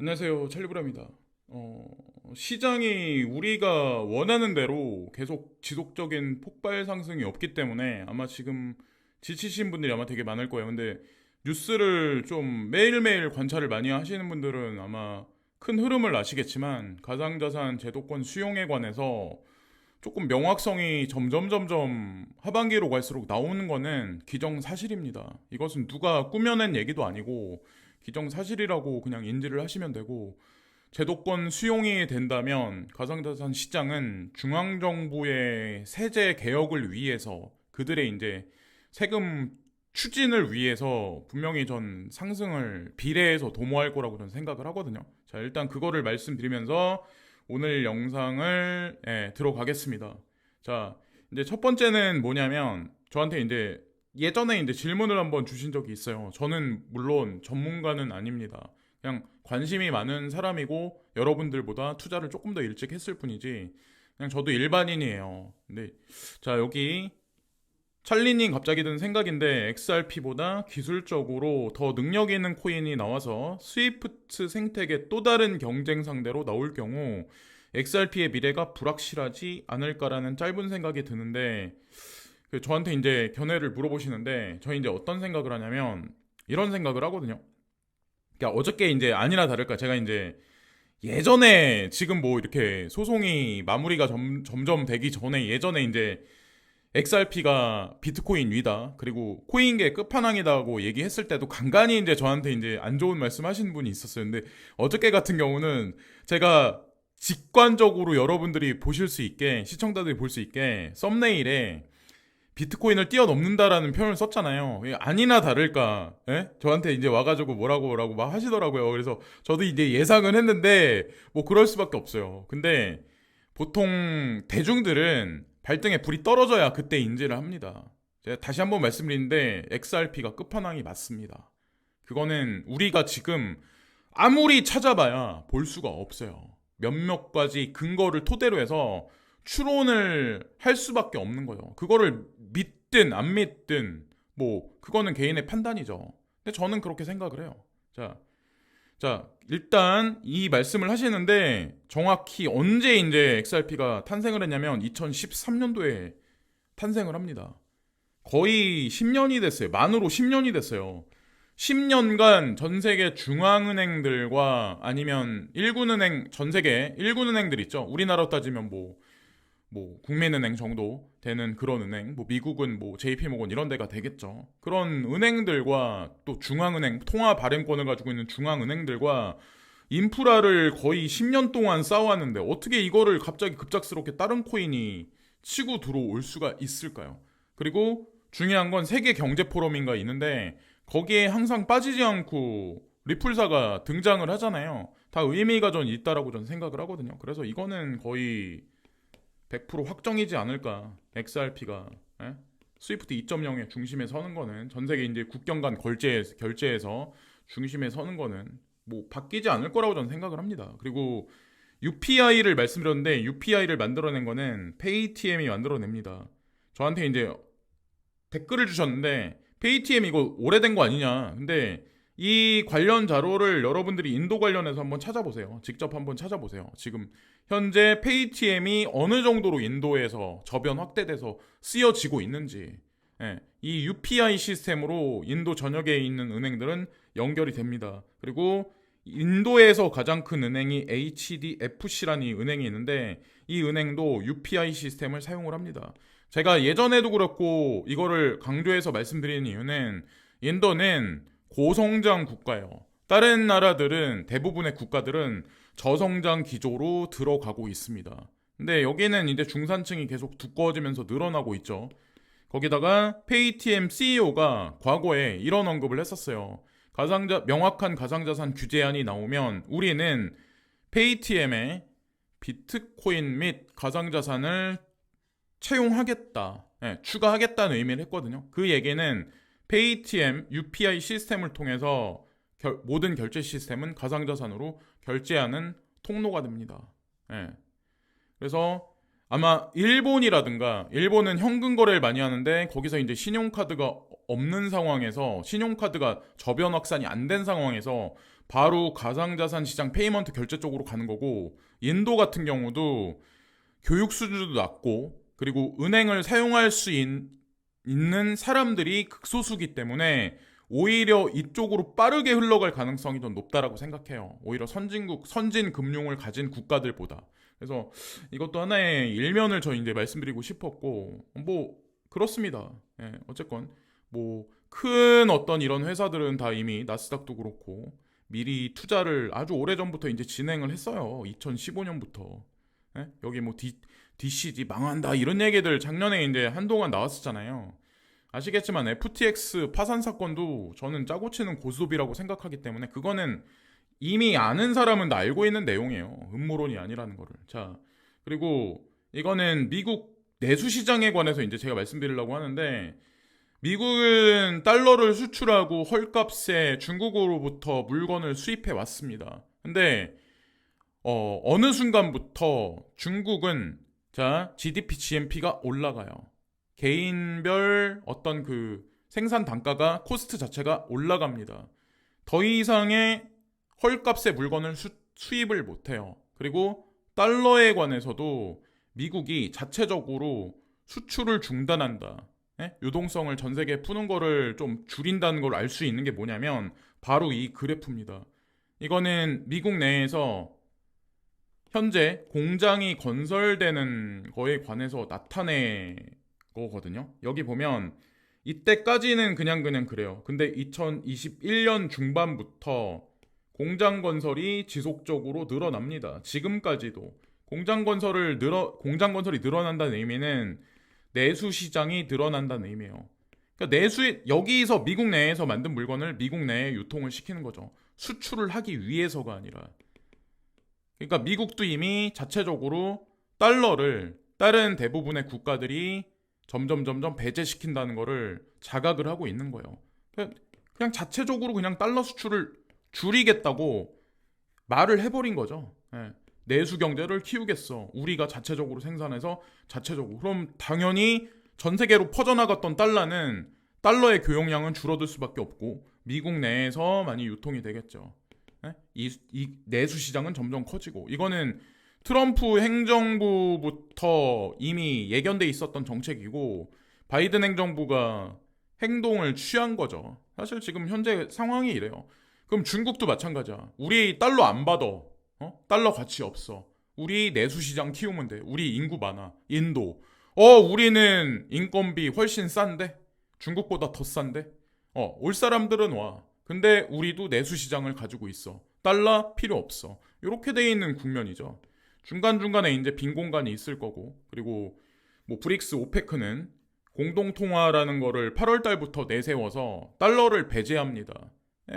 안녕하세요. 찰리브라입니다. 시장이 우리가 원하는 대로 계속 지속적인 폭발 상승이 없기 때문에 아마 지금 지치신 분들이 아마 되게 많을 거예요. 근데 뉴스를 좀 매일매일 관찰을 많이 하시는 분들은 아마 큰 흐름을 아시겠지만 가상자산 제도권 수용에 관해서 조금 명확성이 점점 하반기로 갈수록 나오는 거는 기정사실입니다. 이것은 누가 꾸며낸 얘기도 아니고 기정사실이라고 그냥 인지를 하시면 되고, 제도권 수용이 된다면 가상자산 시장은 중앙정부의 세제 개혁을 위해서 그들의 이제 세금 추진을 위해서 분명히 전 상승을 비례해서 도모할 거라고 저는 생각을 하거든요. 자, 일단 그거를 말씀드리면서 오늘 영상을 들어가겠습니다. 자, 이제 첫 번째는 뭐냐면 저한테 이제 예전에 이제 질문을 한번 주신 적이 있어요. 저는 물론 전문가는 아닙니다. 그냥 관심이 많은 사람이고 여러분들보다 투자를 조금 더 일찍 했을 뿐이지 그냥 저도 일반인이에요. 근데 자, 여기 찰리님 갑자기 든 생각인데 XRP보다 기술적으로 더 능력 있는 코인이 나와서 스위프트 생태계 또 다른 경쟁 상대로 나올 경우 XRP의 미래가 불확실하지 않을까라는 짧은 생각이 드는데, 저한테 이제 견해를 물어보시는데 저희 이제 어떤 생각을 하냐면 이런 생각을 하거든요. 그러니까 어저께 이제 아니나 다를까 제가 이제 예전에 지금 뭐 이렇게 소송이 마무리가 점점 되기 전에 예전에 이제 XRP가 비트코인 위다, 그리고 코인계 끝판왕이다고 얘기했을 때도 간간히 이제 저한테 이제 안 좋은 말씀 하신 분이 있었어요. 근데 어저께 같은 경우는 제가 직관적으로 여러분들이 보실 수 있게, 시청자들이 볼 수 있게 썸네일에 비트코인을 뛰어넘는다라는 표현을 썼잖아요. 아니나 다를까, 저한테 이제 와가지고 뭐라고 막 하시더라고요. 그래서 저도 이제 예상은 했는데 뭐 그럴 수밖에 없어요. 근데 보통 대중들은 발등에 불이 떨어져야 그때 인지를 합니다. 제가 다시 한번 말씀드리는데 XRP가 끝판왕이 맞습니다. 그거는 우리가 지금 아무리 찾아봐야 볼 수가 없어요. 몇몇 가지 근거를 토대로 해서 추론을 할 수밖에 없는 거예요. 그거를 믿든 안 믿든 뭐 그거는 개인의 판단이죠. 근데 저는 그렇게 생각을 해요. 자, 일단 이 말씀을 하시는데 정확히 언제 이제 XRP가 탄생을 했냐면 2013년도에 탄생을 합니다. 거의 10년이 됐어요. 만으로 10년이 됐어요. 10년간 전 세계 중앙은행들과 아니면 일군은행, 전 세계 일군은행들 있죠. 우리나라 따지면 뭐 국민은행 정도 되는 그런 은행, 뭐 미국은 뭐 JP모건 이런 데가 되겠죠. 그런 은행들과 또 중앙은행, 통화 발행권을 가지고 있는 중앙은행들과 인프라를 거의 10년 동안 쌓아왔는데 어떻게 이거를 갑자기 급작스럽게 다른 코인이 치고 들어올 수가 있을까요? 그리고 중요한 건 세계 경제 포럼인가 있는데 거기에 항상 빠지지 않고 리플사가 등장을 하잖아요. 다 의미가 전 있다라고 전 생각을 하거든요. 그래서 이거는 거의 100% 확정이지 않을까. XRP가 스위프트 2.0의 중심에 서는 거는, 전 세계 이제 국경 간 결제에서 중심에 서는 거는 뭐 바뀌지 않을 거라고 저는 생각을 합니다. 그리고 UPI를 말씀드렸는데 UPI를 만들어낸 거는 페이티엠이 만들어냅니다. 저한테 이제 댓글을 주셨는데 페이티엠 이거 오래된 거 아니냐. 근데 이 관련 자료를 여러분들이 인도 관련해서 한번 찾아보세요. 직접 한번 찾아보세요. 지금 현재 페이티엠이 어느 정도로 인도에서 저변 확대돼서 쓰여지고 있는지. 이 UPI 시스템으로 인도 전역에 있는 은행들은 연결이 됩니다. 그리고 인도에서 가장 큰 은행이 HDFC라는 이 은행이 있는데 이 은행도 UPI 시스템을 사용을 합니다. 제가 예전에도 그렇고 이거를 강조해서 말씀드리는 이유는 인도는 고성장 국가예요. 다른 나라들은, 대부분의 국가들은 저성장 기조로 들어가고 있습니다. 근데 여기는 이제 중산층이 계속 두꺼워지면서 늘어나고 있죠. 거기다가 페이티엠 CEO가 과거에 이런 언급을 했었어요. 명확한 가상자산 규제안이 나오면 우리는 페이티엠에 비트코인 및 가상자산을 채용하겠다, 추가하겠다는 의미를 했거든요. 그 얘기는 페이티엠 UPI 시스템을 통해서 모든 결제 시스템은 가상자산으로 결제하는 통로가 됩니다. 그래서 아마 일본이라든가, 일본은 현금 거래를 많이 하는데 거기서 이제 신용카드가 없는 상황에서 신용카드가 저변 확산이 안 된 상황에서 바로 가상자산 시장 페이먼트 결제 쪽으로 가는 거고 인도 같은 경우도 교육 수준도 낮고 그리고 은행을 사용할 수 있는 사람들이 극소수기 때문에 오히려 이쪽으로 빠르게 흘러갈 가능성이 더 높다라고 생각해요. 오히려 선진 금융을 가진 국가들보다. 그래서 이것도 하나의 일면을 저 이제 말씀드리고 싶었고, 뭐 그렇습니다. 예, 어쨌건 뭐 큰 어떤 이런 회사들은 다 이미 나스닥도 그렇고 미리 투자를 아주 오래전부터 이제 진행을 했어요. 2015년부터. 예? 여기 뭐 DCG 망한다 이런 얘기들 작년에 이제 한동안 나왔었잖아요. 아시겠지만 FTX 파산 사건도 저는 짜고 치는 고스톱이라고 생각하기 때문에 그거는 이미 아는 사람은 다 알고 있는 내용이에요. 음모론이 아니라는 거를. 자, 그리고 이거는 미국 내수 시장에 관해서 이제 제가 말씀드리려고 하는데 미국은 달러를 수출하고 헐값에 중국으로부터 물건을 수입해 왔습니다. 근데 어느 순간부터 중국은 자, GDP, GNP가 올라가요. 개인별 어떤 그 생산 단가가 코스트 자체가 올라갑니다. 더 이상의 헐값의 물건을 수입을 못해요. 그리고 달러에 관해서도 미국이 자체적으로 수출을 중단한다. 예? 유동성을 전 세계에 푸는 거를 좀 줄인다는 걸 알 수 있는 게 뭐냐면 바로 이 그래프입니다. 이거는 미국 내에서 현재 공장이 건설되는 거에 관해서 나타낸 거거든요. 여기 보면 이때까지는 그냥 그래요. 근데 2021년 중반부터 공장 건설이 지속적으로 늘어납니다. 지금까지도 공장 건설이 늘어난다는 의미는 내수 시장이 늘어난다는 의미예요. 그러니까 여기서 미국 내에서 만든 물건을 미국 내에 유통을 시키는 거죠. 수출을 하기 위해서가 아니라. 그러니까 미국도 이미 자체적으로 달러를 다른 대부분의 국가들이 점점 배제시킨다는 거를 자각을 하고 있는 거예요. 그냥 자체적으로 그냥 달러 수출을 줄이겠다고 말을 해버린 거죠. 예. 내수 경제를 키우겠어. 우리가 자체적으로 생산해서 자체적으로. 그럼 당연히 전 세계로 퍼져나갔던 달러의 교역량은 줄어들 수밖에 없고 미국 내에서 많이 유통이 되겠죠. 예? 이 내수 시장은 점점 커지고 이거는 트럼프 행정부부터 이미 예견돼 있었던 정책이고 바이든 행정부가 행동을 취한 거죠. 사실 지금 현재 상황이 이래요. 그럼 중국도 마찬가지야. 우리 달러 안 받아. 달러 가치 없어. 우리 내수시장 키우면 돼. 우리 인구 많아. 인도. 우리는 인건비 훨씬 싼데? 중국보다 더 싼데? 올 사람들은 와. 근데 우리도 내수시장을 가지고 있어. 달러 필요 없어. 이렇게 돼 있는 국면이죠. 중간중간에 이제 빈 공간이 있을 거고. 그리고 뭐 브릭스 오페크는 공동통화라는 거를 8월 달부터 내세워서 달러를 배제합니다.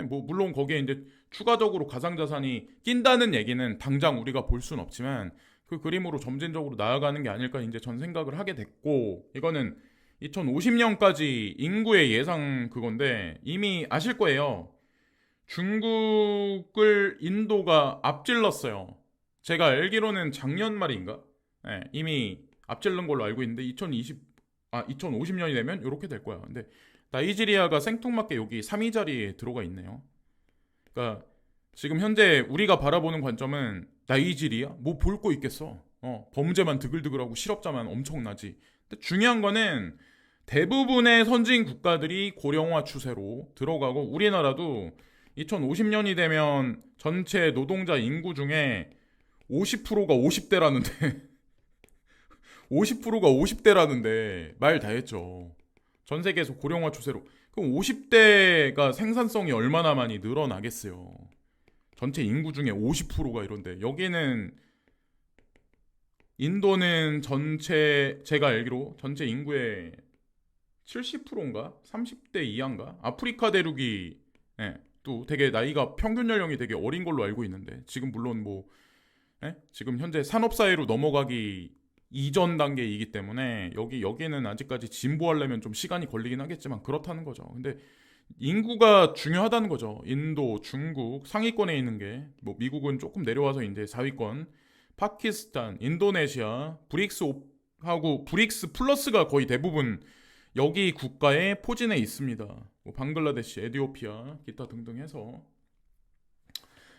뭐 물론 거기에 이제 추가적으로 가상자산이 낀다는 얘기는 당장 우리가 볼 수는 없지만 그 그림으로 점진적으로 나아가는 게 아닐까 이제 전 생각을 하게 됐고 이거는 2050년까지 인구의 예상 그건데 이미 아실 거예요. 중국을 인도가 앞질렀어요. 제가 알기로는 작년 말인가? 네, 이미 앞질른 걸로 알고 있는데 2050년이 되면 이렇게 될 거야. 근데 나이지리아가 생뚱맞게 여기 3위 자리에 들어가 있네요. 그러니까 지금 현재 우리가 바라보는 관점은 나이지리아? 뭐 볼 거 있겠어. 범죄만 드글드글하고 실업자만 엄청나지. 근데 중요한 거는 대부분의 선진 국가들이 고령화 추세로 들어가고 우리나라도 2050년이 되면 전체 노동자 인구 중에 50%가 50대라는데 50%가 50대라는데 말 다 했죠. 전 세계에서 고령화 추세로. 그럼 50대가 생산성이 얼마나 많이 늘어나겠어요. 전체 인구 중에 50%가 이런데 여기는 인도는 제가 알기로 전체 인구의 70%인가? 30대 이하인가? 아프리카 대륙이 또 되게 나이가 평균 연령이 되게 어린 걸로 알고 있는데 지금 물론 뭐 지금 현재 산업사회로 넘어가기 이전 단계이기 때문에 여기는 아직까지 진보하려면 좀 시간이 걸리긴 하겠지만 그렇다는 거죠. 근데 인구가 중요하다는 거죠. 인도, 중국 상위권에 있는 게 뭐 미국은 조금 내려와서 이제 4위권, 파키스탄, 인도네시아, 브릭스하고 브릭스 플러스가 거의 대부분 여기 국가에 포진해 있습니다. 뭐 방글라데시, 에티오피아, 기타 등등 해서.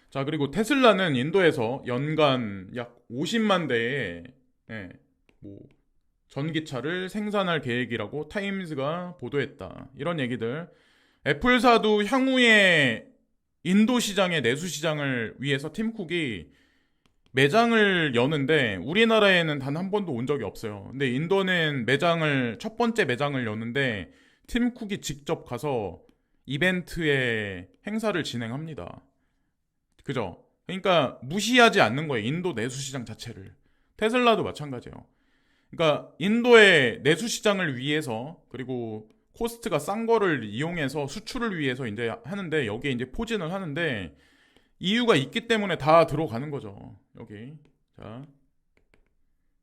자, 그리고 테슬라는 인도에서 연간 약 50만 대의 예, 뭐 전기차를 생산할 계획이라고 타임즈가 보도했다. 이런 얘기들. 애플사도 향후에 인도 시장의 내수 시장을 위해서 팀 쿡이 매장을 여는데 우리나라에는 단 한 번도 온 적이 없어요. 근데 인도는 첫 번째 매장을 여는데 팀 쿡이 직접 가서 이벤트에 행사를 진행합니다. 그죠? 그러니까 무시하지 않는 거예요. 인도 내수 시장 자체를. 테슬라도 마찬가지예요. 그러니까 인도의 내수 시장을 위해서 그리고 코스트가 싼 거를 이용해서 수출을 위해서 이제 하는데 여기에 이제 포진을 하는데 이유가 있기 때문에 다 들어가는 거죠. 여기. 자.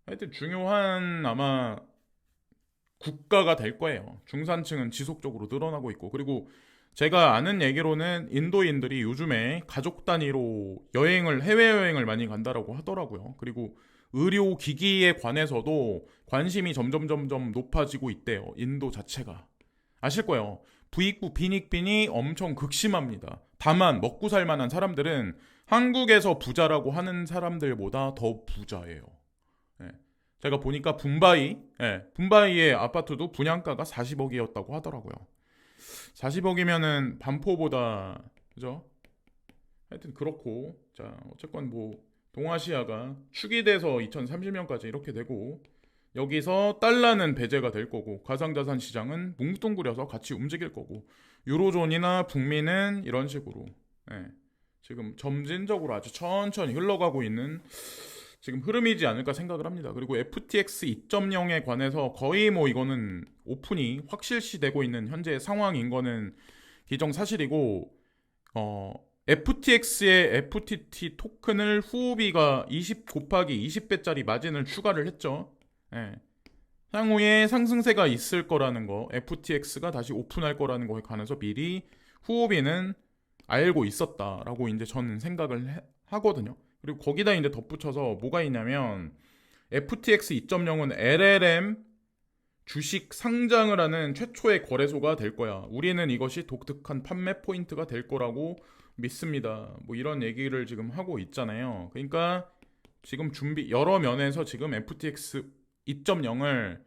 하여튼 중요한 아마 국가가 될 거예요. 중산층은 지속적으로 늘어나고 있고 그리고 제가 아는 얘기로는 인도인들이 요즘에 가족 단위로 해외여행을 많이 간다라고 하더라고요. 그리고 의료기기에 관해서도 관심이 점점 높아지고 있대요. 인도 자체가. 아실 거예요. 부익부 빈익빈이 엄청 극심합니다. 다만 먹고 살 만한 사람들은 한국에서 부자라고 하는 사람들보다 더 부자예요. 예. 제가 보니까 붐바이의 아파트도 분양가가 40억이었다고 하더라고요. 40억이면은 반포보다 그죠? 하여튼 그렇고 자 어쨌건 뭐 동아시아가 축이 돼서 2030년까지 이렇게 되고 여기서 달러는 배제가 될 거고 가상자산 시장은 뭉뚱그려서 같이 움직일 거고 유로존이나 북미는 이런 식으로 예, 지금 점진적으로 아주 천천히 흘러가고 있는 지금 흐름이지 않을까 생각을 합니다. 그리고 FTX 2.0에 관해서 거의 뭐 이거는 오픈이 확실시되고 있는 현재 상황인 거는 기정사실이고 FTX의 FTT 토큰을 후오비가 20 곱하기 20배짜리 마진을 추가를 했죠. 예. 향후에 상승세가 있을 거라는 거, FTX가 다시 오픈할 거라는 거에 관해서 미리 후오비는 알고 있었다라고 이제 저는 생각을 하거든요. 그리고 거기다 이제 덧붙여서 뭐가 있냐면 FTX 2.0은 LLM 주식 상장을 하는 최초의 거래소가 될 거야. 우리는 이것이 독특한 판매 포인트가 될 거라고 믿습니다. 뭐 이런 얘기를 지금 하고 있잖아요. 그러니까 지금 여러 면에서 지금 FTX 2.0을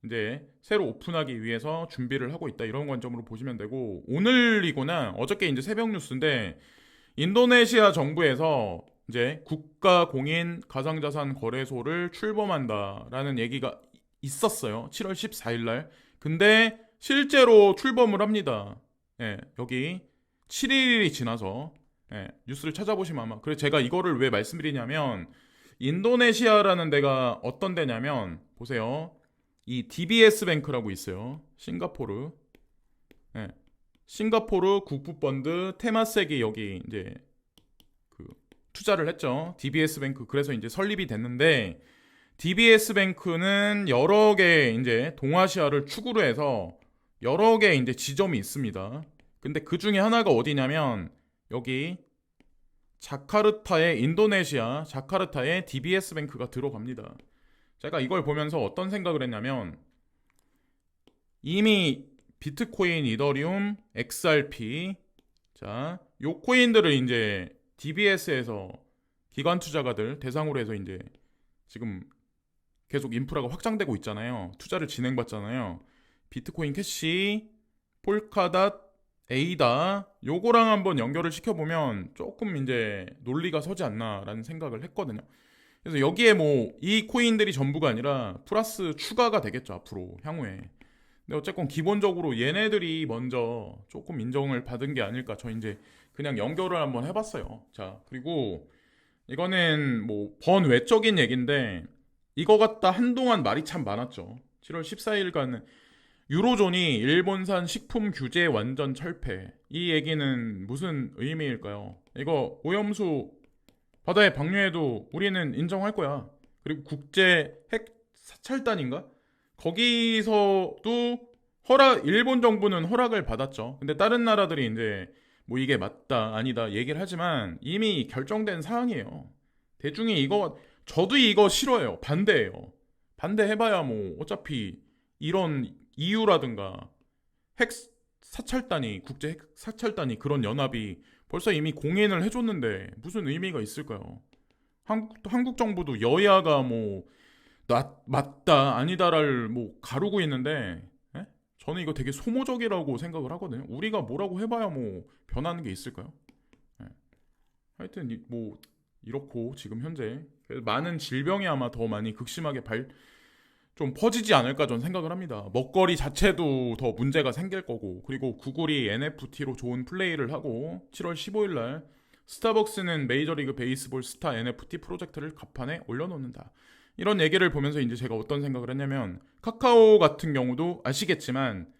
이제 새로 오픈하기 위해서 준비를 하고 있다. 이런 관점으로 보시면 되고 오늘이거나 어저께 이제 새벽 뉴스인데 인도네시아 정부에서 이제 국가 공인 가상자산 거래소를 출범한다라는 얘기가 있었어요. 7월 14일 날. 근데 실제로 출범을 합니다. 예, 여기 7일이 지나서 뉴스를 찾아보시면 아마 그래서 제가 이거를 왜 말씀드리냐면 인도네시아라는 데가 어떤 데냐면 보세요. 이 DBS 뱅크라고 있어요. 싱가포르. 예. 싱가포르 국부펀드 테마섹이 여기 이제 투자를 했죠. DBS 뱅크. 그래서 이제 설립이 됐는데 DBS 뱅크는 여러 개 이제 동아시아를 축으로 해서 여러 개 이제 지점이 있습니다. 근데 그 중에 하나가 어디냐면 여기 인도네시아 자카르타에 DBS 뱅크가 들어갑니다. 제가 이걸 보면서 어떤 생각을 했냐면 이미 비트코인, 이더리움, XRP 요 코인들을 이제 DBS에서 기관 투자가들 대상으로 해서 이제 지금 계속 인프라가 확장되고 있잖아요. 투자를 진행받잖아요. 비트코인 캐시, 폴카닷, 에이다 요거랑 한번 연결을 시켜보면 조금 이제 논리가 서지 않나라는 생각을 했거든요. 그래서 여기에 뭐 이 코인들이 전부가 아니라 플러스 추가가 되겠죠 앞으로 향후에. 근데 어쨌건 기본적으로 얘네들이 먼저 조금 인정을 받은 게 아닐까. 저 이제 그냥 연결을 한번 해봤어요. 자 그리고 이거는 뭐 번외적인 얘기인데 이거 갖다 한동안 말이 참 많았죠. 7월 14일간은 유로존이 일본산 식품 규제 완전 철폐. 이 얘기는 무슨 의미일까요? 이거 오염수 바다에 방류해도 우리는 인정할 거야. 그리고 국제 핵 사찰단인가? 거기서도 일본 정부는 허락을 받았죠. 근데 다른 나라들이 이제 뭐 이게 맞다 아니다 얘기를 하지만 이미 결정된 사항이에요. 대중이 저도 이거 싫어해요. 반대해요. 반대해봐야 뭐 어차피 이런 EU라든가 핵 사찰단이 국제 핵 사찰단이 그런 연합이 벌써 이미 공인을 해줬는데 무슨 의미가 있을까요? 한국 정부도 여야가 뭐 맞다 아니다를 뭐 가르고 있는데 예? 저는 이거 되게 소모적이라고 생각을 하거든요. 우리가 뭐라고 해봐야 뭐 변하는 게 있을까요? 예. 하여튼 뭐 이렇고 지금 현재 많은 질병이 아마 더 많이 극심하게 좀 퍼지지 않을까 저는 생각을 합니다. 먹거리 자체도 더 문제가 생길 거고 그리고 구글이 NFT로 좋은 플레이를 하고 7월 15일 날 스타벅스는 메이저리그 베이스볼 스타 NFT 프로젝트를 갑판에 올려놓는다. 이런 얘기를 보면서 이제 제가 어떤 생각을 했냐면 카카오 같은 경우도 아시겠지만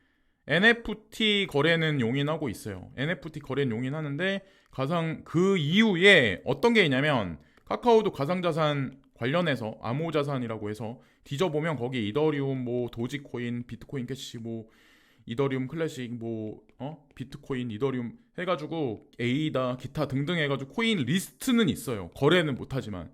NFT 거래는 용인하고 있어요. NFT 거래는 용인하는데 가상 그 이후에 어떤 게 있냐면 카카오도 가상자산 관련해서 암호자산이라고 해서 뒤져보면 거기 이더리움 뭐 도지코인 비트코인 캐시 뭐 이더리움 클래식 뭐 비트코인 이더리움 해가지고 에이다 기타 등등 해가지고 코인 리스트는 있어요. 거래는 못하지만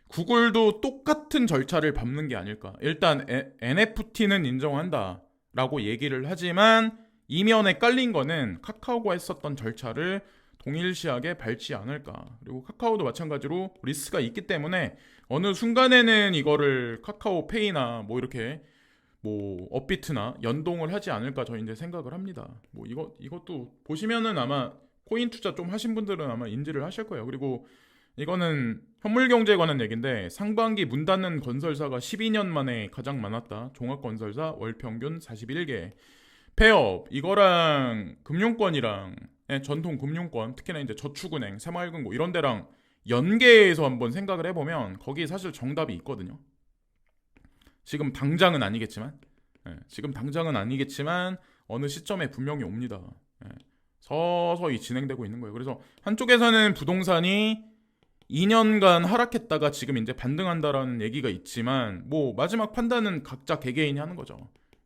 구글도 똑같은 절차를 밟는 게 아닐까. 일단 NFT는 인정한다 라고 얘기를 하지만 이면에 깔린 거는 카카오가 했었던 절차를 동일시하게 밟지 않을까. 그리고 카카오도 마찬가지로 리스크가 있기 때문에 어느 순간에는 이거를 카카오페이나 뭐 이렇게 뭐 업비트나 연동을 하지 않을까 저는 이제 생각을 합니다. 뭐 이것도 보시면은 아마 코인 투자 좀 하신 분들은 아마 인지를 하실 거예요. 그리고 이거는 현물경제에 관한 얘기인데 상반기 문 닫는 건설사가 12년 만에 가장 많았다. 종합건설사 월평균 41개. 폐업 이거랑 금융권이랑 전통 금융권 특히나 이제 저축은행, 새마을금고 이런 데랑 연계해서 한번 생각을 해보면 거기 사실 정답이 있거든요. 지금 당장은 아니겠지만 어느 시점에 분명히 옵니다. 서서히 진행되고 있는 거예요. 그래서 한쪽에서는 부동산이 2년간 하락했다가 지금 이제 반등한다라는 얘기가 있지만 뭐 마지막 판단은 각자 개개인이 하는 거죠.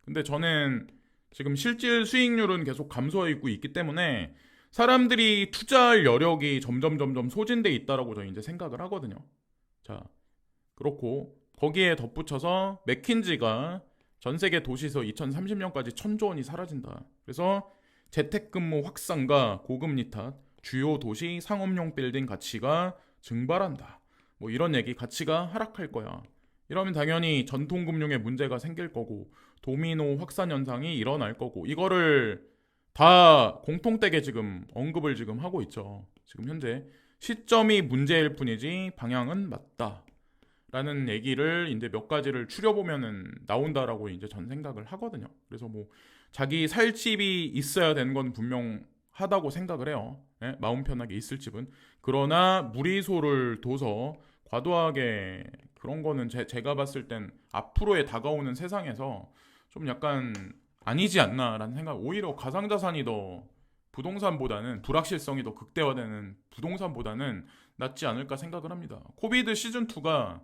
근데 저는 지금 실질 수익률은 계속 감소하고 있기 때문에 사람들이 투자할 여력이 점점 소진돼 있다라고 저는 이제 생각을 하거든요. 자, 그렇고 거기에 덧붙여서 맥킨지가 전 세계 도시에서 2030년까지 1,000조 원이 사라진다. 그래서 재택근무 확산과 고금리 탓 주요 도시 상업용 빌딩 가치가 증발한다. 뭐 이런 얘기 가치가 하락할 거야. 이러면 당연히 전통금융에 문제가 생길 거고 도미노 확산 현상이 일어날 거고 이거를 다 공통되게 지금 언급을 지금 하고 있죠. 지금 현재 시점이 문제일 뿐이지 방향은 맞다. 라는 얘기를 이제 몇 가지를 추려보면은 나온다라고 이제 전 생각을 하거든요. 그래서 뭐 자기 살 집이 있어야 되는 건 분명하다고 생각을 해요. 예? 마음 편하게 있을 집은. 그러나 무리소를 둬서 과도하게 그런 거는 제가 봤을 땐 앞으로의 다가오는 세상에서 좀 약간 아니지 않나라는 생각. 오히려 가상자산이 더 부동산보다는 불확실성이 더 극대화되는 부동산보다는 낫지 않을까 생각을 합니다. 코비드 시즌2가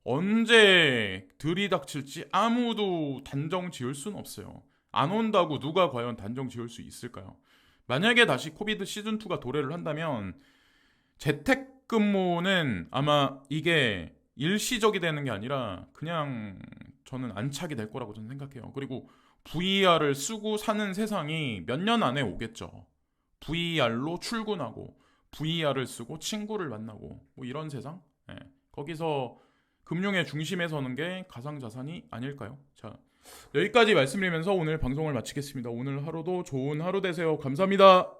언제 들이닥칠지 아무도 단정 지을 수는 없어요. 안 온다고 누가 과연 단정 지을 수 있을까요? 만약에 다시 코비드 시즌2가 도래를 한다면 재택근무는 아마 이게 일시적이 되는 게 아니라 그냥 저는 안착이 될 거라고 저는 생각해요. 그리고 VR을 쓰고 사는 세상이 몇 년 안에 오겠죠. VR로 출근하고 VR을 쓰고 친구를 만나고 뭐 이런 세상? 예. 거기서 금융의 중심에 서는 게 가상자산이 아닐까요? 자, 여기까지 말씀드리면서 오늘 방송을 마치겠습니다. 오늘 하루도 좋은 하루 되세요. 감사합니다.